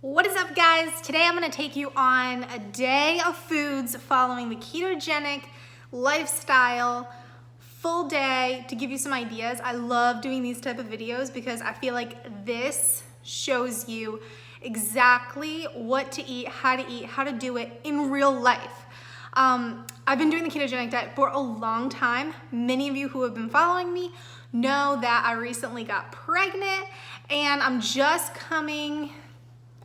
What is up, guys? Today I'm going to take you on a day of foods following the ketogenic lifestyle, full day, to give you some ideas. I love doing these type of videos because I feel like this shows you exactly what to eat, how to do it in real life. I've been doing the ketogenic diet for a long time. Many of you who have been following me know that I recently got pregnant and I'm just coming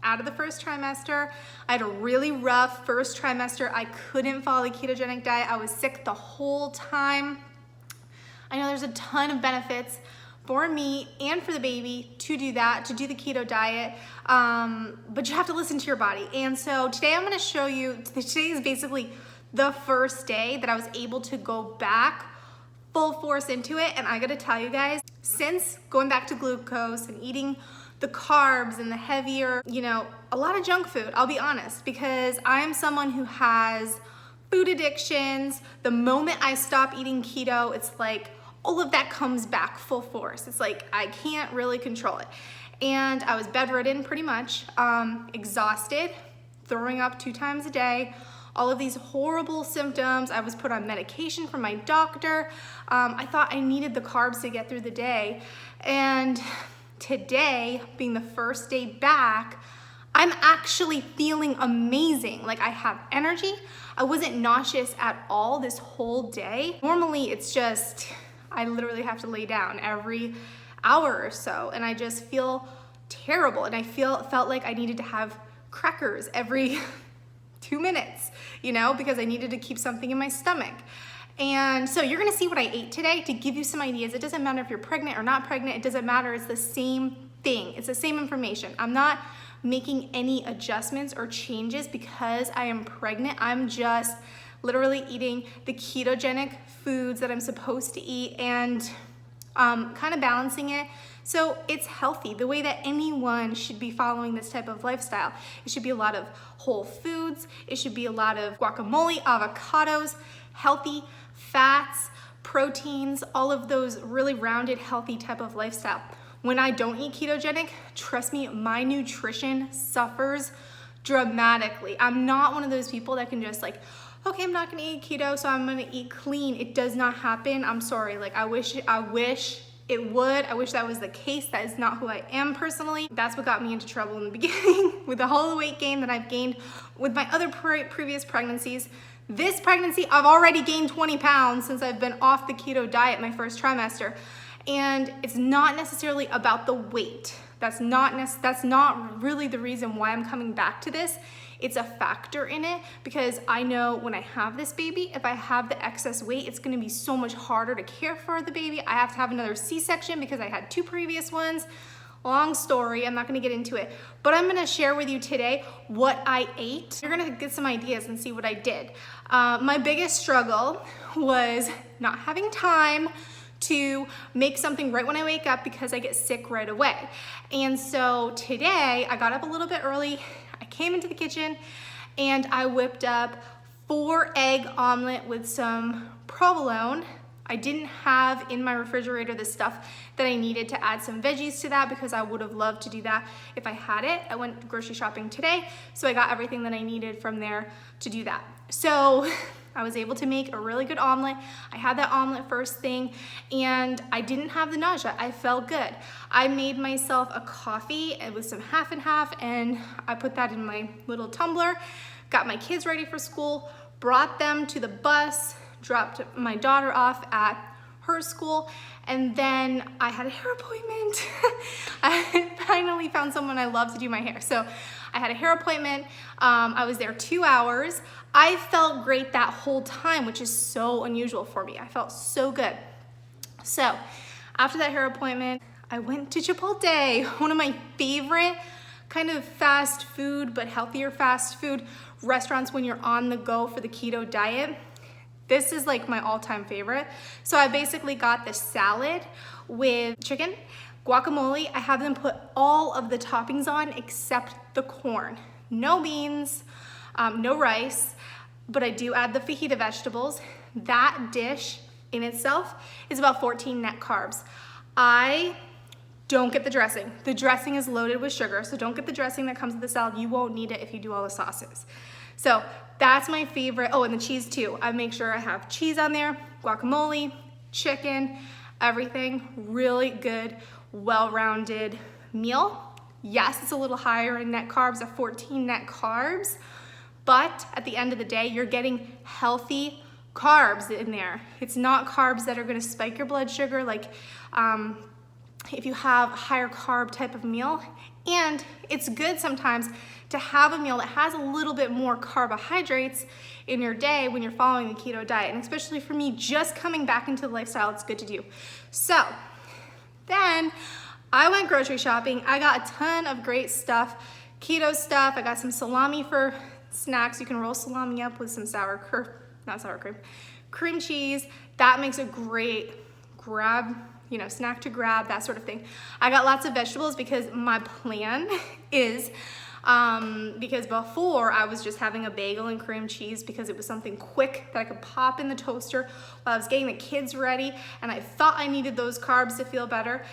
out of the first trimester. I had a really rough first trimester. I couldn't follow the ketogenic diet. I was sick the whole time. I know there's a ton of benefits for me and for the baby to do that, to do the keto diet, but you have to listen to your body. And so today I'm gonna show you, today is basically the first day that I was able to go back full force into it. And I gotta tell you guys, since going back to glucose and eating the carbs and the heavier, a lot of junk food, I'll be honest, because I'm someone who has food addictions. The moment I stop eating keto, it's like all of that comes back full force. It's like I can't really control it. And I was bedridden pretty much, exhausted, throwing up 2 times a day, all of these horrible symptoms. I was put on medication from my doctor. I thought I needed the carbs to get through the day. And today, being the first day back, I'm actually feeling amazing. Like, I have energy. I wasn't nauseous at all this whole day. Normally, it's just, I literally have to lay down every hour or so, and I just feel terrible. And I felt like I needed to have crackers every 2 minutes, because I needed to keep something in my stomach. And so you're gonna see what I ate today to give you some ideas. It doesn't matter if you're pregnant or not pregnant, it doesn't matter, it's the same thing. It's the same information. I'm not making any adjustments or changes because I am pregnant. I'm just literally eating the ketogenic foods that I'm supposed to eat and kind of balancing it so it's healthy, the way that anyone should be following this type of lifestyle. It should be a lot of whole foods. It should be a lot of guacamole, avocados, healthy fats, proteins, all of those really rounded, healthy type of lifestyle. When I don't eat ketogenic, trust me, my nutrition suffers dramatically. I'm not one of those people that can just like, okay, I'm not gonna eat keto, so I'm gonna eat clean. It does not happen. I'm sorry. Like, I wish it would. I wish that was the case. That is not who I am personally. That's what got me into trouble in the beginning with the whole weight gain that I've gained with my other previous pregnancies. This pregnancy, I've already gained 20 pounds since I've been off the keto diet my first trimester. And it's not necessarily about the weight. That's not really the reason why I'm coming back to this. It's a factor in it because I know when I have this baby, if I have the excess weight, it's gonna be so much harder to care for the baby. I have to have another C-section because I had 2 previous ones. Long story, I'm not gonna get into it, but I'm gonna share with you today what I ate. You're gonna get some ideas and see what I did. My biggest struggle was not having time to make something right when I wake up because I get sick right away. And so today I got up a little bit early. I came into the kitchen and I whipped up 4 egg omelet with some provolone. I didn't have in my refrigerator the stuff that I needed to add some veggies to that because I would have loved to do that if I had it. I went grocery shopping today, so I got everything that I needed from there to do that. So I was able to make a really good omelet. I had that omelet first thing and I didn't have the nausea. I felt good. I made myself a coffee with some half and half and I put that in my little tumbler, got my kids ready for school, brought them to the bus, dropped my daughter off at her school, and then I had a hair appointment. I finally found someone I love to do my hair. So I had a hair appointment. I was there 2 hours. I felt great that whole time, which is so unusual for me. I felt so good. So after that hair appointment, I went to Chipotle, one of my favorite kind of fast food, but healthier fast food restaurants when you're on the go for the keto diet. This is like my all-time favorite. So I basically got the salad with chicken, guacamole. I have them put all of the toppings on except the corn. No beans, no rice, but I do add the fajita vegetables. That dish in itself is about 14 net carbs. I don't get the dressing. The dressing is loaded with sugar, so don't get the dressing that comes with the salad. You won't need it if you do all the sauces. So that's my favorite. Oh, and the cheese too. I make sure I have cheese on there, guacamole, chicken, everything. Really good, well-rounded meal. Yes, it's a little higher in net carbs, at 14 net carbs, but at the end of the day, you're getting healthy carbs in there. It's not carbs that are gonna spike your blood sugar, like if you have a higher carb type of meal. And it's good sometimes to have a meal that has a little bit more carbohydrates in your day when you're following the keto diet. And especially for me, just coming back into the lifestyle, it's good to do. So then I went grocery shopping. I got a ton of great stuff, keto stuff. I got some salami for snacks. You can roll salami up with some cream cheese. That makes a great grab, you know, snack to grab, that sort of thing. I got lots of vegetables because my plan is, because before I was just having a bagel and cream cheese because it was something quick that I could pop in the toaster while I was getting the kids ready, and I thought I needed those carbs to feel better.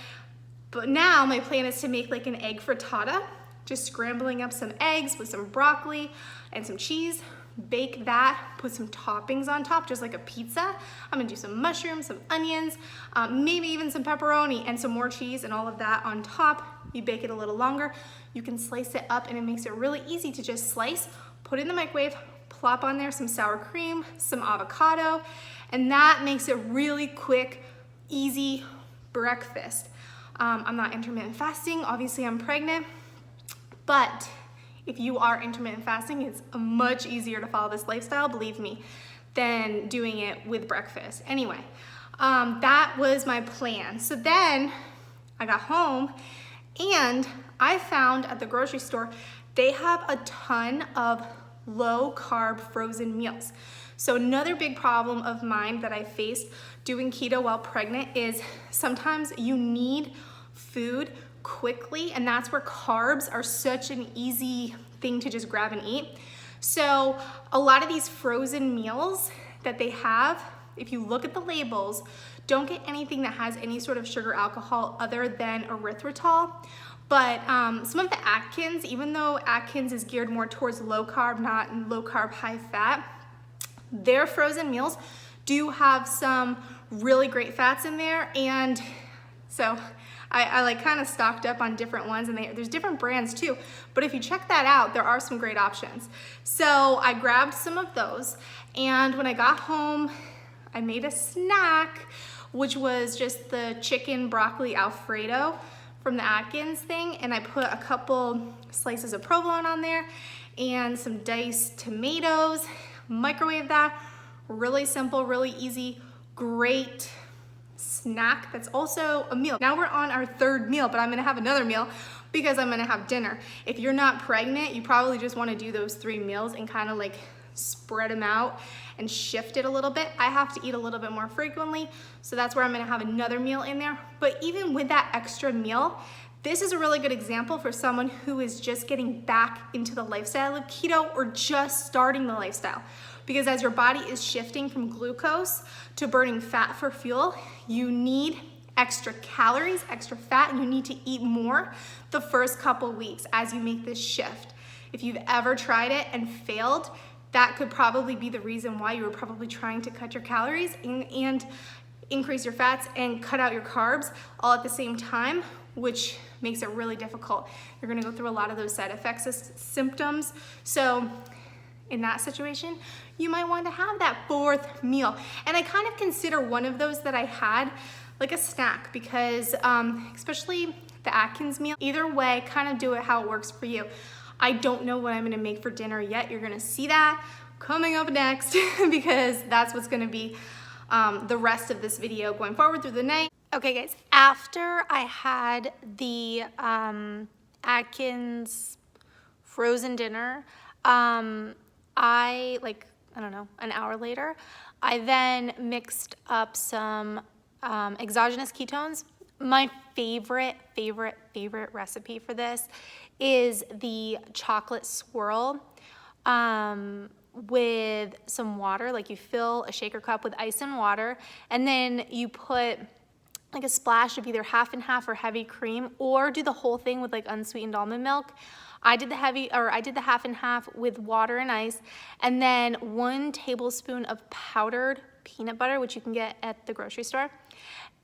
But now my plan is to make like an egg frittata, just scrambling up some eggs with some broccoli and some cheese, bake that, put some toppings on top, just like a pizza. I'm gonna do some mushrooms, some onions, maybe even some pepperoni and some more cheese and all of that on top. You bake it a little longer. You can slice it up and it makes it really easy to just slice, put it in the microwave, plop on there some sour cream, some avocado, and that makes it really quick, easy breakfast. I'm not intermittent fasting, obviously I'm pregnant, but if you are intermittent fasting, it's much easier to follow this lifestyle, believe me, than doing it with breakfast. Anyway, that was my plan. So then I got home and I found at the grocery store, they have a ton of low carb frozen meals. So another big problem of mine that I faced doing keto while pregnant is sometimes you need food quickly, and that's where carbs are such an easy thing to just grab and eat. So a lot of these frozen meals that they have, if you look at the labels, don't get anything that has any sort of sugar alcohol other than erythritol. But some of the Atkins, even though Atkins is geared more towards low carb, not low carb, high fat, their frozen meals do have some really great fats in there. And so I like kind of stocked up on different ones, and there's different brands too, but if you check that out, there are some great options. So I grabbed some of those, and when I got home, I made a snack, which was just the chicken broccoli Alfredo from the Atkins thing, and I put a couple slices of provolone on there and some diced tomatoes, microwave that. Really simple, really easy, great snack that's also a meal. Now we're on our third meal, but I'm gonna have another meal because I'm gonna have dinner. If you're not pregnant, you probably just wanna do those 3 meals and kind of like spread them out and shift it a little bit. I have to eat a little bit more frequently, so that's where I'm gonna have another meal in there. But even with that extra meal, this is a really good example for someone who is just getting back into the lifestyle of keto or just starting the lifestyle. Because as your body is shifting from glucose to burning fat for fuel, you need extra calories, extra fat, and you need to eat more the first couple weeks as you make this shift. If you've ever tried it and failed, that could probably be the reason why you were probably trying to cut your calories and increase your fats and cut out your carbs all at the same time, which makes it really difficult. You're gonna go through a lot of those side effects as symptoms. So in that situation, you might want to have that 4th meal. And I kind of consider one of those that I had like a snack because especially the Atkins meal, either way, kind of do it how it works for you. I don't know what I'm gonna make for dinner yet. You're gonna see that coming up next because that's what's gonna be the rest of this video going forward through the night. Okay guys, after I had the Atkins frozen dinner, I don't know, an hour later, I then mixed up some exogenous ketones. My favorite recipe for this is the chocolate swirl with some water. Like you fill a shaker cup with ice and water, and then you put like a splash of either half and half or heavy cream, or do the whole thing with like unsweetened almond milk. I did the half and half with water and ice, and then 1 tablespoon of powdered peanut butter, which you can get at the grocery store,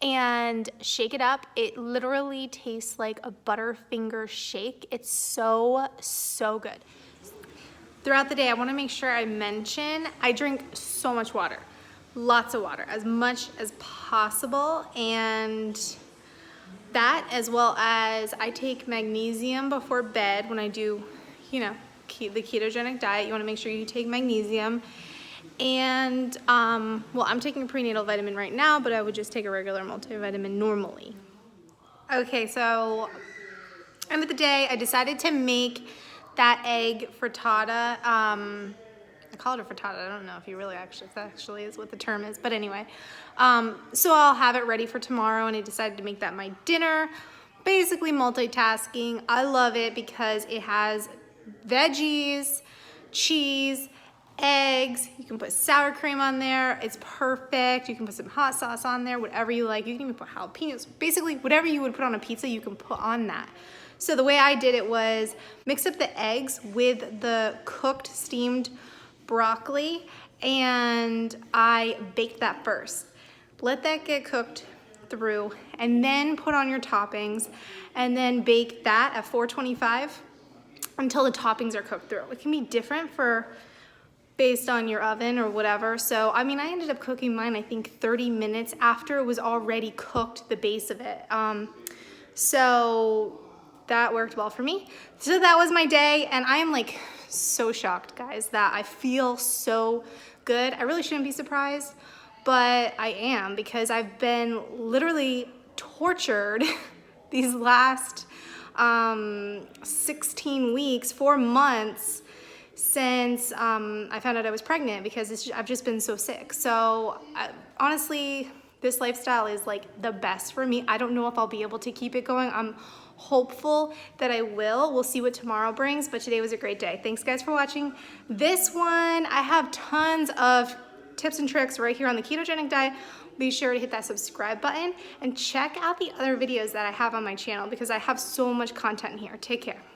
and shake it up. It literally tastes like a Butterfinger shake. It's so, so good. Throughout the day, I wanna make sure I mention, I drink so much water. Lots of water, as much as possible, and that, as well as I take magnesium before bed when I do, you know, the ketogenic diet. You wanna make sure you take magnesium. And, well, I'm taking a prenatal vitamin right now, but I would just take a regular multivitamin normally. Okay, so end of the day, I decided to make that egg frittata. I call it a frittata. I don't know if that actually is what the term is, but anyway. So I'll have it ready for tomorrow, and I decided to make that my dinner. Basically multitasking. I love it because it has veggies, cheese, eggs. You can put sour cream on there. It's perfect. You can put some hot sauce on there, whatever you like. You can even put jalapenos. Basically, whatever you would put on a pizza, you can put on that. So the way I did it was mix up the eggs with the cooked, steamed broccoli, and I baked that first. Let that get cooked through, and then put on your toppings, and then bake that at 425 until the toppings are cooked through. It can be different based on your oven or whatever. So, I mean, I ended up cooking mine, I think 30 minutes after it was already cooked, the base of it. So that worked well for me. So that was my day, and I am like so shocked, guys, that I feel so good. I really shouldn't be surprised, but I am, because I've been literally tortured these last 16 weeks, 4 months, since I found out I was pregnant, because I've just been so sick. So honestly, this lifestyle is like the best for me. I don't know if I'll be able to keep it going. I'm hopeful that I will. We'll see what tomorrow brings, but today was a great day. Thanks guys for watching this one. I have tons of tips and tricks right here on the ketogenic diet. Be sure to hit that subscribe button and check out the other videos that I have on my channel, because I have so much content here. Take care.